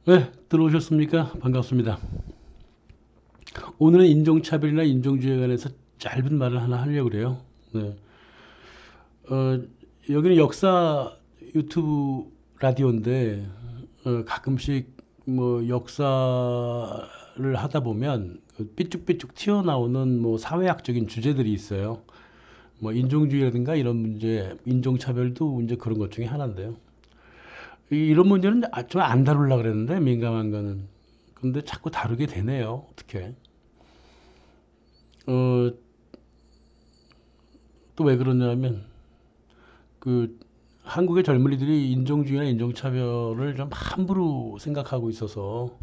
네, 들어오셨습니까? 반갑습니다. 오늘은 인종차별이나 인종주의에 관해서 짧은 말을 하나 하려고 그래요. 네. 어, 여기는 역사 유튜브 라디오인데, 가끔씩 뭐 역사를 하다 보면 그 삐쭉삐쭉 튀어나오는 뭐 사회학적인 주제들이 있어요. 뭐 인종주의라든가 이런 문제, 인종차별도 문제 그런 것 중에 하나인데요. 이런 문제는 좀 안 다루려고 그랬는데, 민감한 거는. 근데 자꾸 다루게 되네요. 어떻게. 어, 또 왜 그러냐면 그 한국의 젊은이들이 인종주의나 인종차별을 좀 함부로 생각하고 있어서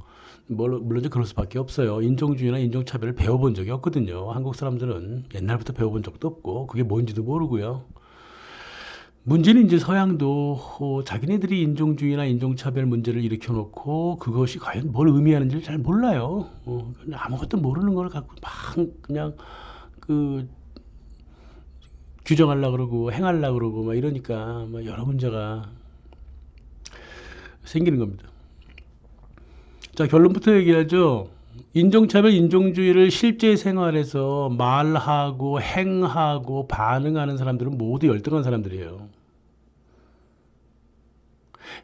물론 이제 그럴 수밖에 없어요. 인종주의나 인종차별을 배워본 적이 없거든요. 한국 사람들은 옛날부터 배워본 적도 없고 그게 뭔지도 모르고요. 문제는 이제 서양도 자기네들이 인종주의나 인종차별 문제를 일으켜놓고 그것이 과연 뭘 의미하는지를 잘 몰라요. 그냥 아무것도 모르는 걸 갖고 막 그냥 그 규정하려고 그러고 행하려고 그러고 막 이러니까 막 여러 문제가 생기는 겁니다. 자, 결론부터 얘기하죠. 인종차별, 인종주의를 실제 생활에서 말하고 행하고 반응하는 사람들은 모두 열등한 사람들이에요.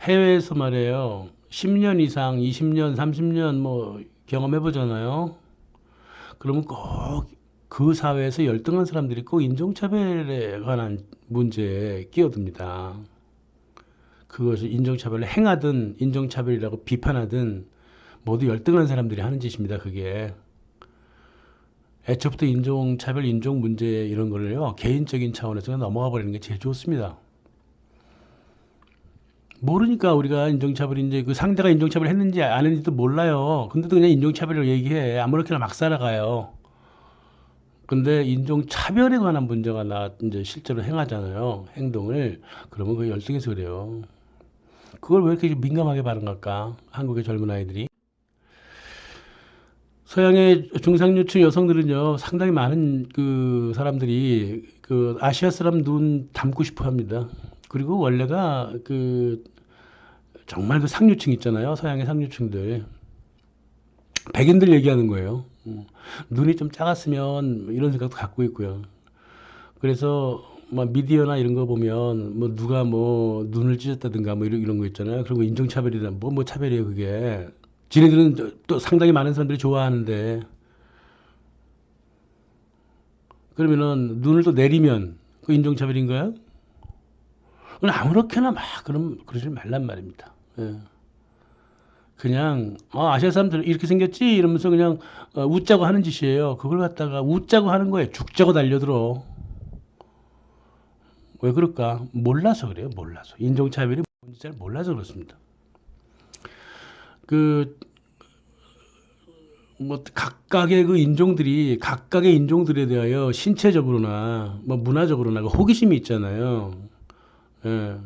해외에서 말이에요. 10년 이상, 20년, 30년 뭐 경험해 보잖아요. 그러면 꼭 그 사회에서 열등한 사람들이 꼭 인종차별에 관한 문제에 끼어듭니다. 그것을 인종차별을 행하든 인종차별이라고 비판하든 모두 열등한 사람들이 하는 짓입니다. 그게 애초부터 인종차별, 인종 문제 이런 거를요 개인적인 차원에서 넘어가 버리는 게 제일 좋습니다. 모르니까 우리가 인종차별 이제 그 상대가 인종차별 했는지 안 했는지도 몰라요. 근데도 그냥 인종차별을 얘기해. 아무렇게나 막 살아가요. 근데 인종차별에 관한 문제가 이제 실제로 행하잖아요. 행동을. 그러면 그게 열등해서 그래요. 그걸 왜 이렇게 민감하게 반응할까? 한국의 젊은 아이들이. 서양의 중상류층 여성들은요, 상당히 많은 그 사람들이 그 아시아 사람 눈 닮고 싶어 합니다. 그리고 원래가 그 정말 그 상류층 있잖아요. 서양의 상류층들. 백인들 얘기하는 거예요. 눈이 좀 작았으면 이런 생각도 갖고 있고요. 그래서 막 미디어나 이런 거 보면 뭐 누가 뭐 눈을 찢었다든가 뭐 이런 거 있잖아요. 그리고 인종차별이다. 뭐 차별이에요, 그게. 지네들은 또 상당히 많은 사람들이 좋아하는데 그러면은 눈을 또 내리면 그 인종차별인가요? 그건 아무렇게나 막 그럼 그러지 말란 말입니다. 예. 그냥 아시아 사람들 이렇게 생겼지 이러면서 그냥 웃자고 하는 짓이에요. 그걸 갖다가 웃자고 하는 거에 죽자고 달려들어. 왜 그럴까? 몰라서 그래요. 몰라서 인종차별이 뭔지 잘 몰라서 그렇습니다. 그 뭐 각각의 그 인종들이 각각의 인종들에 대하여 신체적으로나 뭐 문화적으로나 그 호기심이 있잖아요. 예.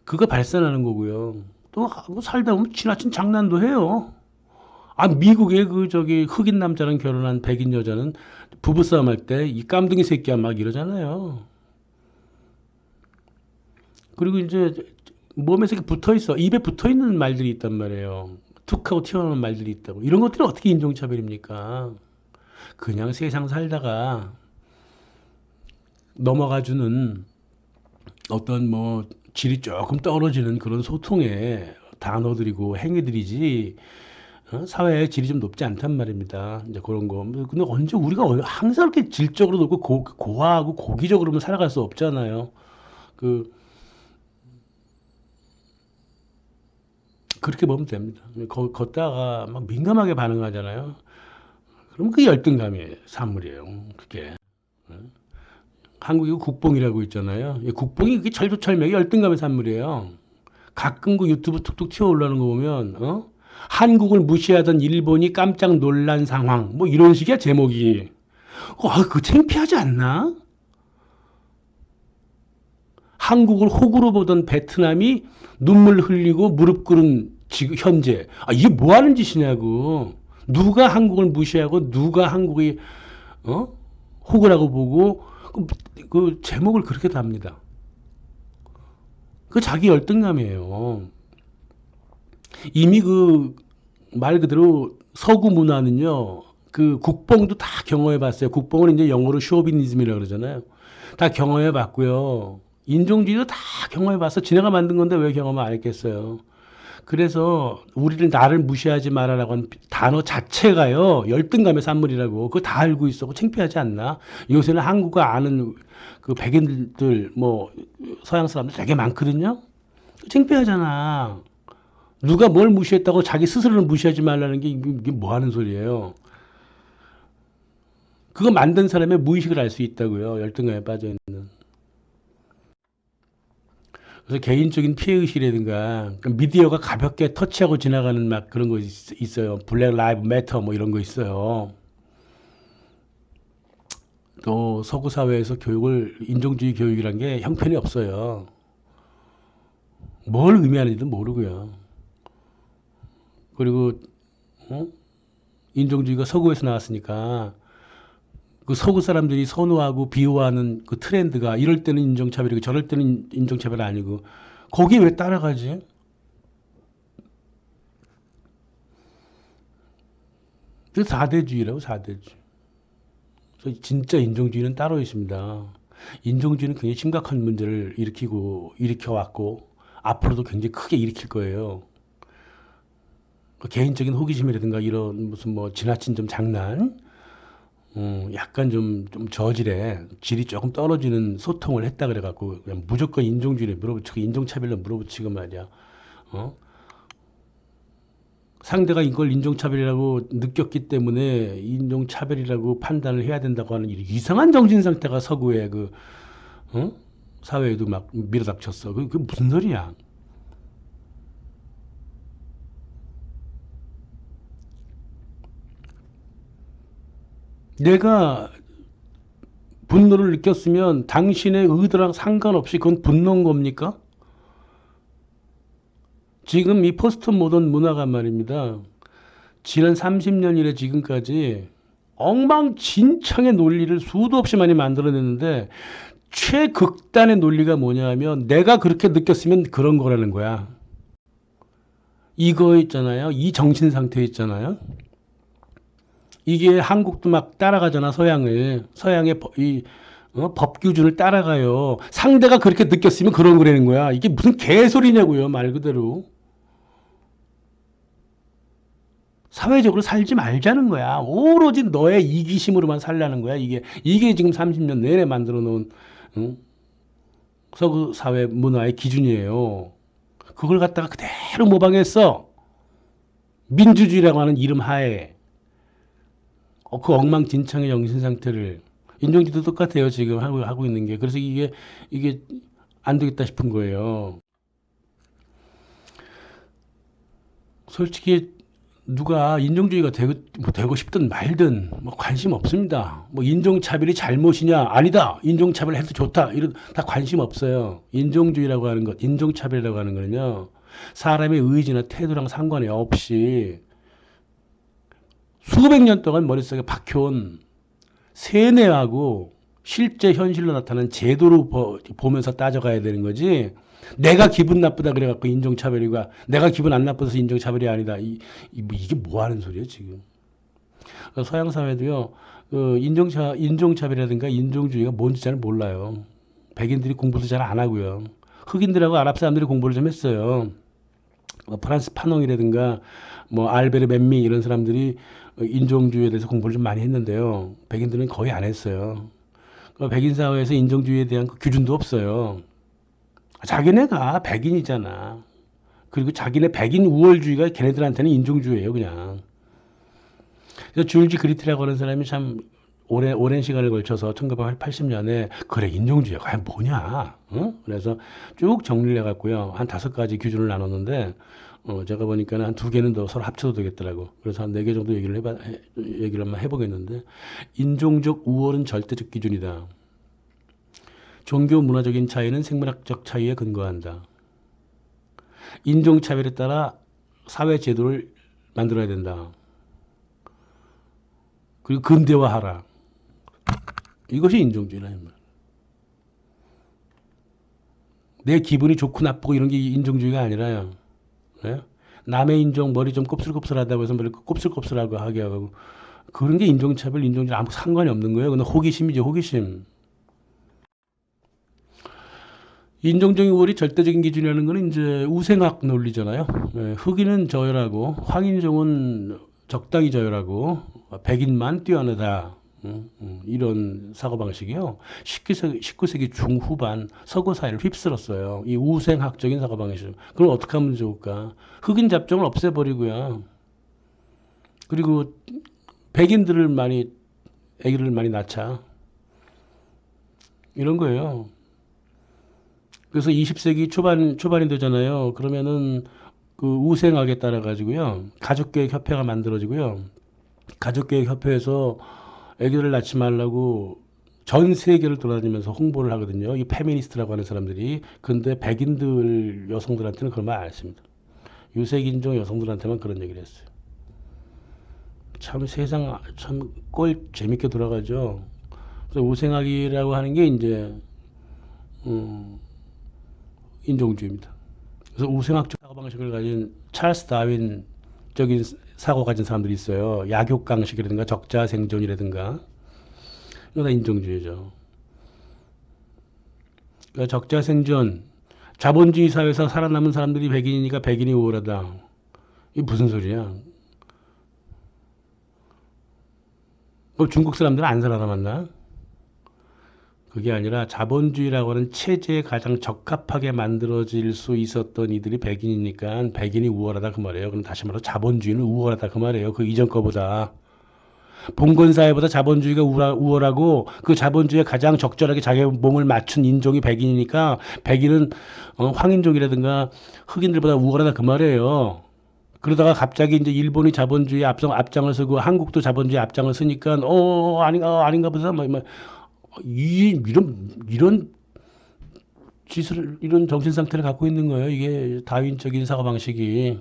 그거 발산하는 거고요. 또뭐 살다 보면 지나친 장난도 해요. 미국의 그 저기 흑인 남자랑 결혼한 백인 여자는 부부싸움 할 때 이 깜둥이 새끼야 막 이러잖아요. 그리고 이제 몸에서 이렇게 붙어 있어. 입에 붙어 있는 말들이 있단 말이에요. 툭 하고 튀어나오는 말들이 있다고. 이런 것들은 어떻게 인종차별입니까? 그냥 세상 살다가 넘어가주는 어떤 뭐 질이 조금 떨어지는 그런 소통의 단어들이고 행위들이지 사회의 질이 좀 높지 않단 말입니다. 이제 그런 거. 근데 언제 우리가 항상 이렇게 질적으로 높고 고하고 고기적으로만 살아갈 수 없잖아요. 그 그렇게 보면 됩니다. 걷다가 막 민감하게 반응하잖아요. 그럼 그게 열등감의 산물이에요. 그게. 한국이 국뽕이라고 있잖아요. 국뽕이 그게 철두철미하게 열등감의 산물이에요. 가끔 그 유튜브 툭툭 튀어 올라오는 거 보면 한국을 무시하던 일본이 깜짝 놀란 상황 뭐 이런 식이야 제목이. 그거 창피하지 않나? 한국을 호구로 보던 베트남이 눈물 흘리고 무릎 꿇은 지금 현재 이게 뭐 하는 짓이냐고. 누가 한국을 무시하고 누가 한국이 어? 호구라고 보고 그 제목을 그렇게 답니다. 그 자기 열등감이에요. 이미 그 말 그대로 서구 문화는요, 그 국뽕도 다 경험해 봤어요. 국뽕은 이제 영어로 쇼비니즘이라고 그러잖아요. 다 경험해 봤고요. 인종주의도 다 경험해 봤어. 지네가 만든 건데 왜 경험을 안 했겠어요. 그래서 우리를 나를 무시하지 말아라고 하는 단어 자체가요, 열등감의 산물이라고. 그거 다 알고 있어. 그거 창피하지 않나? 요새는 한국어 아는 그 백인들, 뭐, 서양 사람들 되게 많거든요? 창피하잖아. 누가 뭘 무시했다고 자기 스스로를 무시하지 말라는 게 이게 뭐 하는 소리예요? 그거 만든 사람의 무의식을 알 수 있다고요. 열등감에 빠져 있는. 그래서 개인적인 피해의식이라든가 미디어가 가볍게 터치하고 지나가는 막 그런 거 있어요. 블랙 라이브 매터 뭐 이런 거 있어요. 또 서구 사회에서 교육을 인종주의 교육이란 게 형편이 없어요. 뭘 의미하는지도 모르고요. 그리고 어? 인종주의가 서구에서 나왔으니까 그 서구 사람들이 선호하고 비호하는 그 트렌드가 이럴 때는 인종차별이고 저럴 때는 인종차별 아니고 거기에 왜 따라가지? 그 4대주의라고 4대주의. 그래서 진짜 인종주의는 따로 있습니다. 인종주의는 굉장히 심각한 문제를 일으켜왔고 앞으로도 굉장히 크게 일으킬 거예요. 그 개인적인 호기심이라든가 이런 무슨 뭐 지나친 좀 장난, 약간 좀 저질에 질이 조금 떨어지는 소통을 했다 그래갖고 그냥 무조건 인종주의를 물어붙이고 인종차별로 물어붙이고 말이야. 어? 상대가 이걸 인종차별이라고 느꼈기 때문에 인종차별이라고 판단을 해야 된다고 하는 이상한 정신 상태가 서구의 그 어? 사회에도 막 밀어닥쳤어. 그 무슨 소리야? 내가 분노를 느꼈으면 당신의 의도랑 상관없이 그건 분노인 겁니까? 지금 이 포스트 모던 문화가 말입니다. 지난 30년 이래 지금까지 엉망진창의 논리를 수도 없이 많이 만들어냈는데 최극단의 논리가 뭐냐 하면 내가 그렇게 느꼈으면 그런 거라는 거야. 이거 있잖아요. 이 정신 상태 있잖아요. 이게 한국도 막 따라가잖아, 서양을. 서양의 법 규준을 따라가요. 상대가 그렇게 느꼈으면 그런 거라는 거야. 이게 무슨 개소리냐고요, 말 그대로. 사회적으로 살지 말자는 거야. 오로지 너의 이기심으로만 살라는 거야. 이게 지금 30년 내내 만들어 놓은, 응? 서구 사회 문화의 기준이에요. 그걸 갖다가 그대로 모방했어. 민주주의라고 하는 이름 하에. 그 엉망진창의 정신 상태를. 인종주의도 똑같아요. 지금 하고 있는 게. 그래서 이게 안 되겠다 싶은 거예요. 솔직히 누가 인종주의가 되고 싶든 말든 뭐 관심 없습니다. 뭐 인종차별이 잘못이냐? 아니다. 인종차별 해도 좋다. 이런 다 관심 없어요. 인종주의라고 하는 것, 인종차별이라고 하는 거는요. 사람의 의지나 태도랑 상관이 없이 수백 년 동안 머릿속에 박혀온 세뇌하고 실제 현실로 나타나는 제도로 보면서 따져가야 되는 거지. 내가 기분 나쁘다 그래갖고 인종차별이가 내가 기분 안 나빠서 인종차별이 아니다. 이게 뭐 하는 소리예요 지금? 서양 사회도요. 인종차별이라든가 인종주의가 뭔지 잘 몰라요. 백인들이 공부도 잘 안 하고요. 흑인들하고 아랍 사람들이 공부를 좀 했어요. 프란스 파농이라든가 뭐 알베르 멘미 이런 사람들이 인종주의에 대해서 공부를 좀 많이 했는데요. 백인들은 거의 안 했어요. 백인 사회에서 인종주의에 대한 그 기준도 없어요. 자기네가 백인이잖아. 그리고 자기네 백인 우월주의가 걔네들한테는 인종주의예요, 그냥. 그래서 줄지 그리트라고 하는 사람이 참 오랜 시간을 걸쳐서 1980년에 그래 인종주의가 과연 뭐냐? 어? 그래서 쭉 정리를 해갖고요. 한 5가지 기준을 나눴는데 제가 보니까는 한 2개는 더 서로 합쳐도 되겠더라고. 그래서 한 4개 정도 얘기를 한번 해보겠는데 인종적 우월은 절대적 기준이다. 종교 문화적인 차이는 생물학적 차이에 근거한다. 인종차별에 따라 사회 제도를 만들어야 된다. 그리고 근대화하라. 이것이 인종주의라. 내 기분이 좋고 나쁘고 이런 게 인종주의가 아니라요. 네? 남의 인종 머리 좀 곱슬곱슬하다고 해서 머리 곱슬곱슬하고 하게 하고 그런 게 인종차별, 인종질 아무 상관이 없는 거예요. 근데 호기심이죠, 호기심. 인종적인 우월이 절대적인 기준이라는 거는 이제 우생학 논리잖아요. 예, 흑인은 저열하고 황인종은 적당히 저열하고 백인만 뛰어나다. 이런 사고방식이요. 19세기 중후반 서구 사회를 휩쓸었어요. 이 우생학적인 사고방식. 그럼 어떻게 하면 좋을까? 흑인 잡종을 없애버리고요. 그리고 백인들을 많이, 애기를 많이 낳자. 이런 거예요. 그래서 20세기 초반이 되잖아요. 그러면은 그 우생학에 따라 가지고요. 가족계획협회가 만들어지고요. 가족계획협회에서 애기를 낳지 말라고 전 세계를 돌아다니면서 홍보를 하거든요. 이 페미니스트라고 하는 사람들이. 근데 백인들 여성들한테는 그런 말 안 했습니다. 유색인종 여성들한테만 그런 얘기를 했어요. 참 세상 참 꼴 재밌게 돌아가죠. 그래서 우생학이라고 하는 게 이제 인종주의입니다. 그래서 우생학적 사고방식을 가진 찰스 다윈적인 사고 가진 사람들이 있어요. 약육강식이라든가 적자생존이라든가 이거 다 인종주의죠. 그러니까 적자생존, 자본주의 사회에서 살아남은 사람들이 백인이니까 백인이 우월하다. 이게 무슨 소리야? 그럼 중국 사람들은 안 살아남았나? 그게 아니라 자본주의라고 하는 체제에 가장 적합하게 만들어질 수 있었던 이들이 백인이니까 백인이 우월하다 그 말이에요. 그럼 다시 말해서 자본주의는 우월하다 그 말이에요. 그 이전 거보다. 봉건사회보다 자본주의가 우월하고 그 자본주의에 가장 적절하게 자기 몸을 맞춘 인종이 백인이니까 백인은 황인종이라든가 흑인들보다 우월하다 그 말이에요. 그러다가 갑자기 이제 일본이 자본주의 앞장을 서고 한국도 자본주의 앞장을 서니까 아닌가 보다 이런 짓을 이런 정신 상태를 갖고 있는 거예요. 이게 다윈적인 사고 방식이.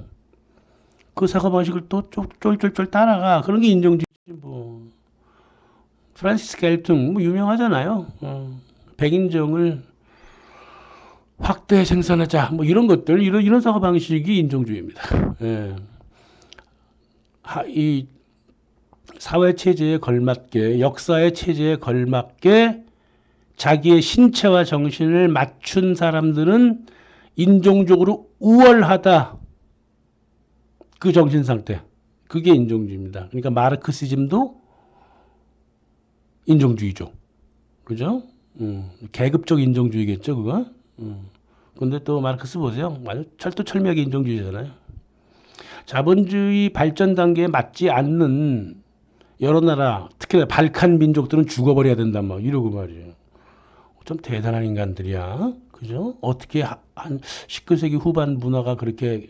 그 사고 방식을 또 쫄쫄쫄 따라가. 그런 게 인종주의지 뭐. 프란시스 갤퉁 뭐 유명하잖아요. 백인종을 확대 생산하자 뭐 이런 것들 이런 사고 방식이 인종주의입니다. 예. 이 사회 체제에 걸맞게 역사의 체제에 걸맞게 자기의 신체와 정신을 맞춘 사람들은 인종적으로 우월하다. 그 정신 상태. 그게 인종주의입니다. 그러니까 마르크시즘도 인종주의죠. 그죠? 계급적 인종주의겠죠, 그거? 근데 또 마르크스 보세요. 아주 철두철미하게 인종주의잖아요. 자본주의 발전 단계에 맞지 않는 여러 나라, 특히 발칸 민족들은 죽어버려야 된다, 막 이러고 말이에요. 좀 대단한 인간들이야. 그죠? 어떻게 한 19세기 후반 문화가 그렇게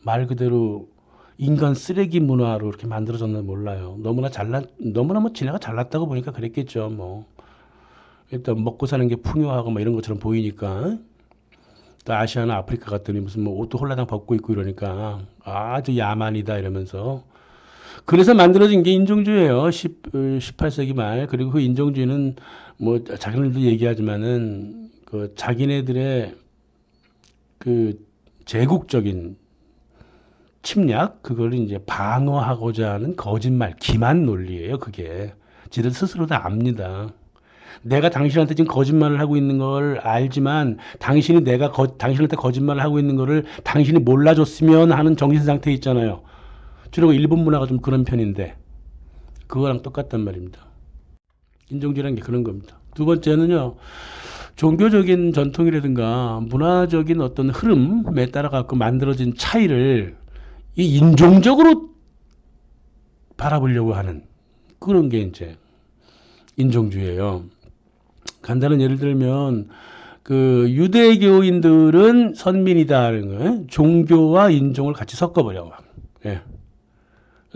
말 그대로 인간 쓰레기 문화로 이렇게 만들어졌나 몰라요. 너무나 뭐 지네가 잘났다고 보니까 그랬겠죠, 뭐. 일단 먹고 사는 게 풍요하고 뭐 이런 것처럼 보이니까. 또 아시아나 아프리카 갔더니 무슨 뭐 옷도 홀라당 벗고 있고 이러니까 아주 야만이다 이러면서. 그래서 만들어진 게 인종주의예요. 18세기 말. 그리고 그 인종주의는 뭐 자기네들도 얘기하지만은 그 자기네들의 그 제국적인 침략 그걸 이제 방어하고자 하는 거짓말, 기만 논리예요. 그게 지들 스스로 다 압니다. 내가 당신한테 지금 거짓말을 하고 있는 걸 알지만 당신이 당신한테 거짓말을 하고 있는 거를 당신이 몰라줬으면 하는 정신 상태 있잖아요. 주로 일본 문화가 좀 그런 편인데 그거랑 똑같단 말입니다. 인종주의라는 게 그런 겁니다. 두 번째는요. 종교적인 전통이라든가 문화적인 어떤 흐름에 따라 갖고 만들어진 차이를 이 인종적으로 바라보려고 하는 그런 게 이제 인종주의예요. 간단한 예를 들면 그 유대교인들은 선민이다라는 거예요. 종교와 인종을 같이 섞어버려. 예.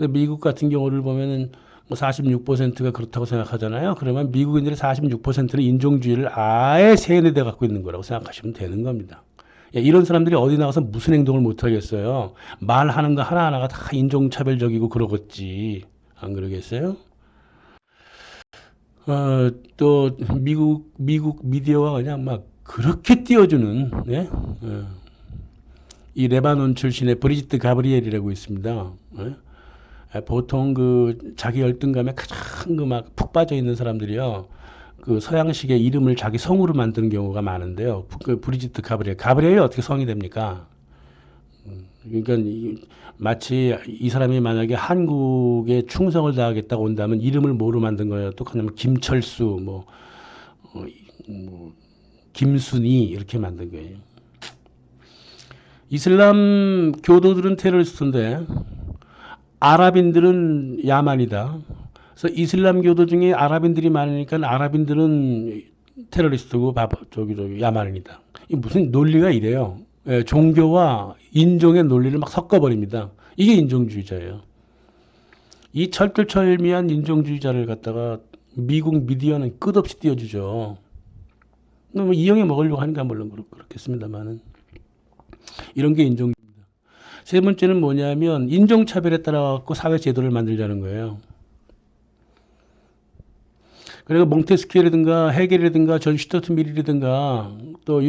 미국 같은 경우를 보면은 46%가 그렇다고 생각하잖아요. 그러면 미국인들의 46%는 인종주의를 아예 세뇌돼 갖고 있는 거라고 생각하시면 되는 겁니다. 예, 이런 사람들이 어디 나가서 무슨 행동을 못 하겠어요. 말하는 거 하나하나가 다 인종차별적이고 그러겠지. 안 그러겠어요? 또 미국 미디어가 그냥 막 그렇게 띄워주는 예? 이 레바논 출신의 브리지트 가브리엘이라고 있습니다. 보통 그 자기 열등감에 가장 그 막 푹 빠져 있는 사람들이요. 그 서양식의 이름을 자기 성으로 만드는 경우가 많은데요. 그 브리지트 가브리엘. 가브리엘이 어떻게 성이 됩니까? 그러니까 마치 이 사람이 만약에 한국에 충성을 다하겠다고 온다면 이름을 뭐로 만든 거예요? 똑같냐면 김철수, 뭐 김순희 이렇게 만든 거예요. 이슬람 교도들은 테러리스트인데 아랍인들은 야만이다. 그래서 이슬람 교도 중에 아랍인들이 많으니까 아랍인들은 테러리스트고 저기 야만인이다. 이 무슨 논리가 이래요. 예, 종교와 인종의 논리를 막 섞어버립니다. 이게 인종주의자예요. 이 철두철미한 인종주의자를 갖다가 미국 미디어는 끝없이 띄워주죠. 뭐 이용해 먹으려고 하니까 물론 그렇겠습니다만은 이런 게 인종주의입니다. 세 번째는 뭐냐면 인종차별에 따라 갖고 사회 제도를 만들자는 거예요. 그리고 몽테스키라든가 헤겔이라든가 존 스튜어트 밀이라든가 또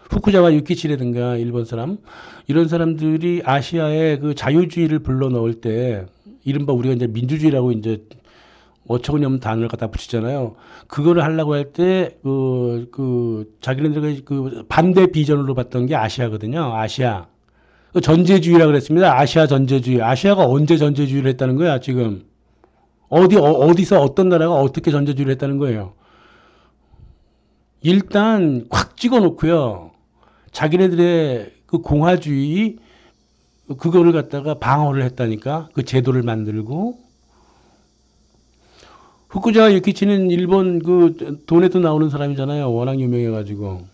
후쿠자와 유키치라든가 일본 사람 이런 사람들이 아시아의 그 자유주의를 불러 넣을 때 이른바 우리가 이제 민주주의라고 이제 어처구니없는 단어를 갖다 붙이잖아요. 그거를 하려고 할 때 자기네들이 그 반대 비전으로 봤던 게 아시아거든요. 아시아 전제주의라고 그랬습니다. 아시아 전제주의. 아시아가 언제 전제주의를 했다는 거야 지금? 어디서 어떤 나라가 어떻게 전제주의를 했다는 거예요? 일단 콱 찍어놓고요. 자기네들의 그 공화주의 그거를 갖다가 방어를 했다니까. 그 제도를 만들고 후쿠자와 유키치는 일본 그 돈에도 나오는 사람이잖아요. 워낙 유명해가지고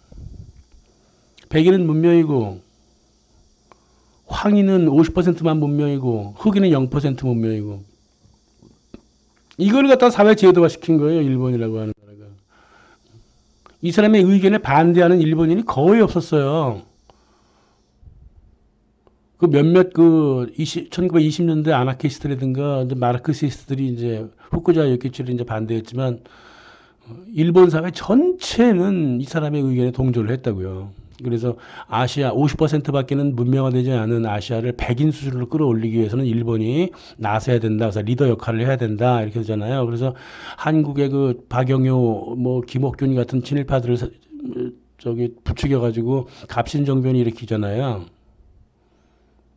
백인은 문명이고 황인은 50%만 문명이고 흑인은 0% 문명이고 이걸 갖다 사회 제도화 시킨 거예요. 일본이라고 하는 나라가. 이 사람의 의견에 반대하는 일본인이 거의 없었어요. 그 몇몇 1920년대 아나키스트라든가 이제 마르크시스트들이 이제 후쿠자 요키치를 이제 반대했지만 일본 사회 전체는 이 사람의 의견에 동조를 했다고요. 그래서 아시아 50%밖에는 문명화되지 않은 아시아를 백인 수준으로 끌어올리기 위해서는 일본이 나서야 된다. 그래서 리더 역할을 해야 된다. 이렇게 되잖아요. 그래서 한국의 그 박영효, 김옥균 같은 친일파들을 부추겨가지고 갑신정변이 일으키잖아요.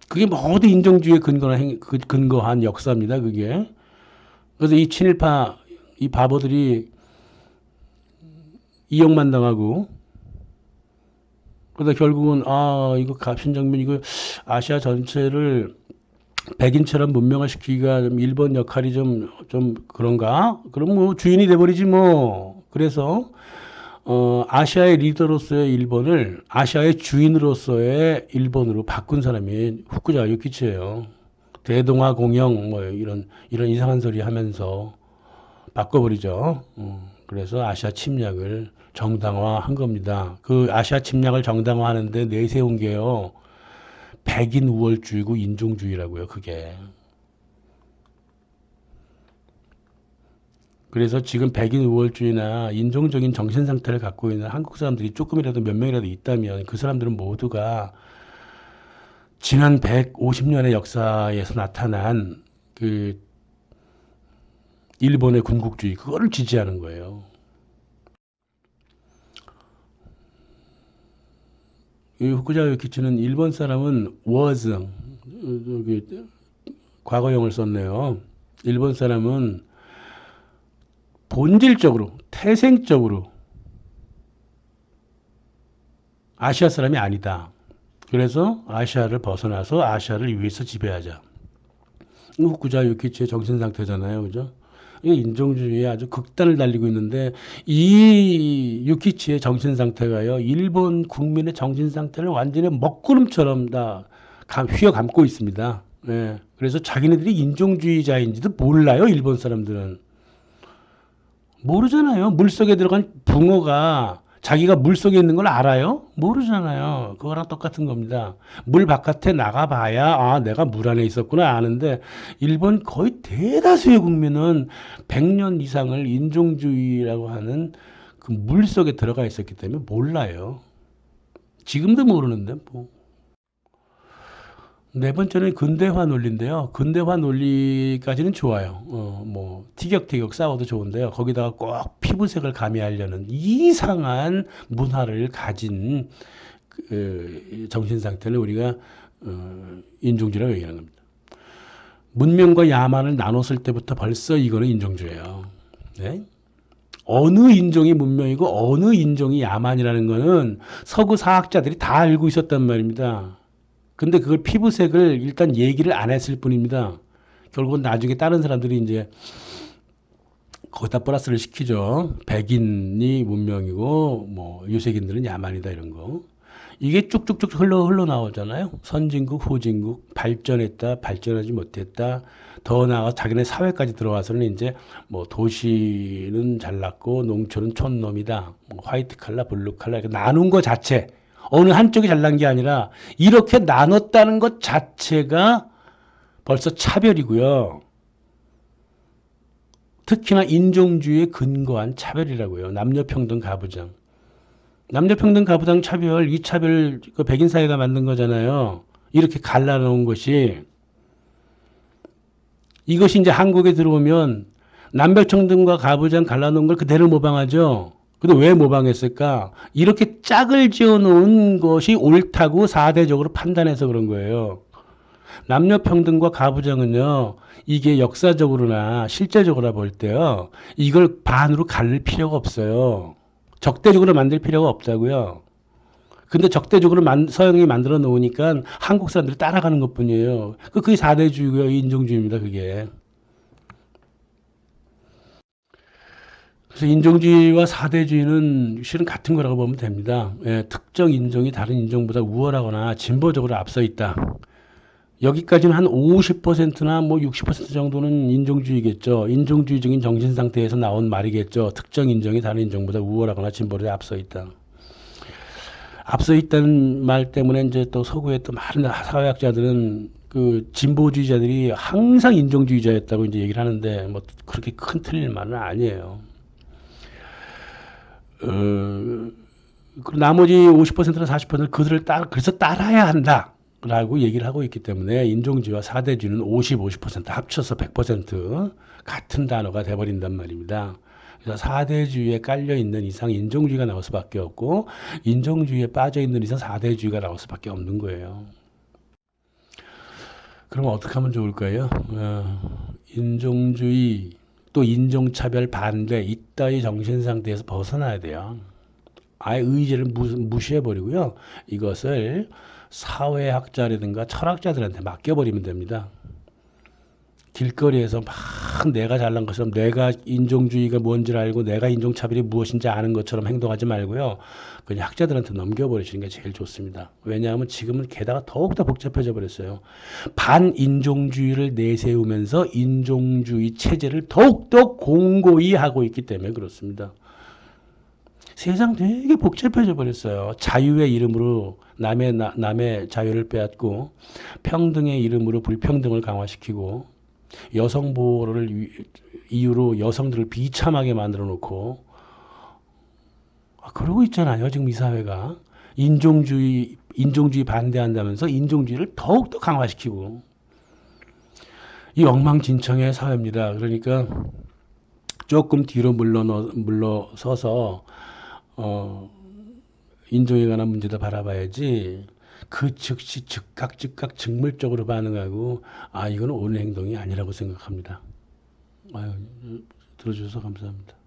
그게 모두 인종주의에 근거한 역사입니다. 그게. 그래서 이 친일파, 이 바보들이 이용만 당하고 그러다 결국은 이거 갑신정변 이거 아시아 전체를 백인처럼 문명화시키기가 좀 일본 역할이 좀 그런가? 그럼 뭐 주인이 돼버리지 뭐. 그래서 아시아의 리더로서의 일본을 아시아의 주인으로서의 일본으로 바꾼 사람이 후쿠자 요키치예요. 대동아 공영 이런 이상한 소리 하면서 바꿔버리죠. 그래서 아시아 침략을 정당화한 겁니다. 그 아시아 침략을 정당화하는데 내세운 게요. 백인 우월주의고 인종주의라고요. 그게. 그래서 지금 백인 우월주의나 인종적인 정신 상태를 갖고 있는 한국 사람들이 조금이라도 몇 명이라도 있다면 그 사람들은 모두가 지난 150년의 역사에서 나타난 그 일본의 군국주의 그거를 지지하는 거예요. 이 후쿠자 요키치는 일본 사람은 was 과거형을 썼네요. 일본 사람은 본질적으로 태생적으로 아시아 사람이 아니다. 그래서 아시아를 벗어나서 아시아를 위해서 지배하자. 후쿠자 요키치의 정신 상태잖아요. 그죠? 이게 인종주의에 아주 극단을 달리고 있는데 이 유키치의 정신 상태가요. 일본 국민의 정신 상태를 완전히 먹구름처럼 다 휘어감고 있습니다. 예. 그래서 자기네들이 인종주의자인지도 몰라요. 일본 사람들은. 모르잖아요. 물속에 들어간 붕어가 자기가 물속에 있는 걸 알아요? 모르잖아요. 그거랑 똑같은 겁니다. 물 바깥에 나가봐야 내가 물 안에 있었구나 아는데 일본 거의 대다수의 국민은 100년 이상을 인종주의라고 하는 그 물속에 들어가 있었기 때문에 몰라요. 지금도 모르는데 뭐. 네 번째는 근대화 논리인데요. 근대화 논리까지는 좋아요. 뭐 티격태격 싸워도 좋은데요. 거기다가 꼭 피부색을 가미하려는 이상한 문화를 가진 정신 상태를 우리가 인종주의라고 얘기하는 겁니다. 문명과 야만을 나눴을 때부터 벌써 이거는 인종주의예요. 네? 어느 인종이 문명이고 어느 인종이 야만이라는 거는 서구 사학자들이 다 알고 있었단 말입니다. 근데 그걸 피부색을 일단 얘기를 안 했을 뿐입니다. 결국은 나중에 다른 사람들이 이제 거기다 플러스를 시키죠. 백인이 문명이고 뭐 유색인들은 야만이다 이런 거. 이게 쭉쭉쭉 흘러나오잖아요. 선진국, 후진국, 발전했다, 발전하지 못했다. 더 나아가 자기네 사회까지 들어와서는 이제 뭐 도시는 잘났고 농촌은 촌놈이다. 뭐 화이트 칼라, 블루 칼라 이렇게 나눈 거 자체. 어느 한쪽이 잘난 게 아니라 이렇게 나눴다는 것 자체가 벌써 차별이고요. 특히나 인종주의에 근거한 차별이라고요. 남녀평등 가부장. 남녀평등 가부장 차별, 이 차별 그 백인 사회가 만든 거잖아요. 이렇게 갈라놓은 것이 이것이 이제 한국에 들어오면 남녀평등과 가부장 갈라놓은 걸 그대로 모방하죠. 근데 왜 모방했을까? 이렇게 짝을 지어 놓은 것이 옳다고 사대적으로 판단해서 그런 거예요. 남녀평등과 가부장은요, 이게 역사적으로나 실제적으로 볼 때요, 이걸 반으로 갈릴 필요가 없어요. 적대적으로 만들 필요가 없다고요. 근데 적대적으로 서양이 만들어 놓으니까 한국 사람들이 따라가는 것 뿐이에요. 그게 사대주의고요, 인종주의입니다, 그게. 그래서 인종주의와 사대주의는 실은 같은 거라고 보면 됩니다. 예, 특정 인종이 다른 인종보다 우월하거나 진보적으로 앞서 있다. 여기까지는 한 50%나 뭐 60% 정도는 인종주의겠죠. 인종주의적인 정신 상태에서 나온 말이겠죠. 특정 인종이 다른 인종보다 우월하거나 진보적으로 앞서 있다. 앞서 있다는 말 때문에 이제 또 서구의 또 많은 사회학자들은 그 진보주의자들이 항상 인종주의자였다고 이제 얘기를 하는데 뭐 그렇게 큰 틀린 말은 아니에요. 그리고 나머지 50%나 40%는 그들을 그래서 따라야 한다. 라고 얘기를 하고 있기 때문에 인종주의와 사대주의는 50% 합쳐서 100% 같은 단어가 돼버린단 말입니다. 그래서 사대주의에 깔려 있는 이상 인종주의가 나올 수밖에 없고 인종주의에 빠져 있는 이상 사대주의가 나올 수밖에 없는 거예요. 그럼 어떻게 하면 좋을까요? 인종주의 또 인종차별 반대 이따위 정신 상태에서 벗어나야 돼요. 아예 의지를 무시해버리고요. 이것을 사회학자라든가 철학자들한테 맡겨버리면 됩니다. 길거리에서 막 내가 잘난 것처럼 내가 인종주의가 뭔지를 알고 내가 인종차별이 무엇인지 아는 것처럼 행동하지 말고요. 그냥 학자들한테 넘겨버리시는 게 제일 좋습니다. 왜냐하면 지금은 게다가 더욱더 복잡해져 버렸어요. 반인종주의를 내세우면서 인종주의 체제를 더욱더 공고히 하고 있기 때문에 그렇습니다. 세상 되게 복잡해져 버렸어요. 자유의 이름으로 남의 자유를 빼앗고 평등의 이름으로 불평등을 강화시키고 여성 보호를 이유로 여성들을 비참하게 만들어 놓고 그러고 있잖아요. 지금 이 사회가 인종주의 반대한다면서 인종주의를 더욱더 강화시키고 이 엉망진창의 사회입니다. 그러니까 조금 뒤로 물러서서 인종에 관한 문제도 바라봐야지 그 즉시 즉각 즉물적으로 반응하고 이거는 옳은 행동이 아니라고 생각합니다. 들어주셔서 감사합니다.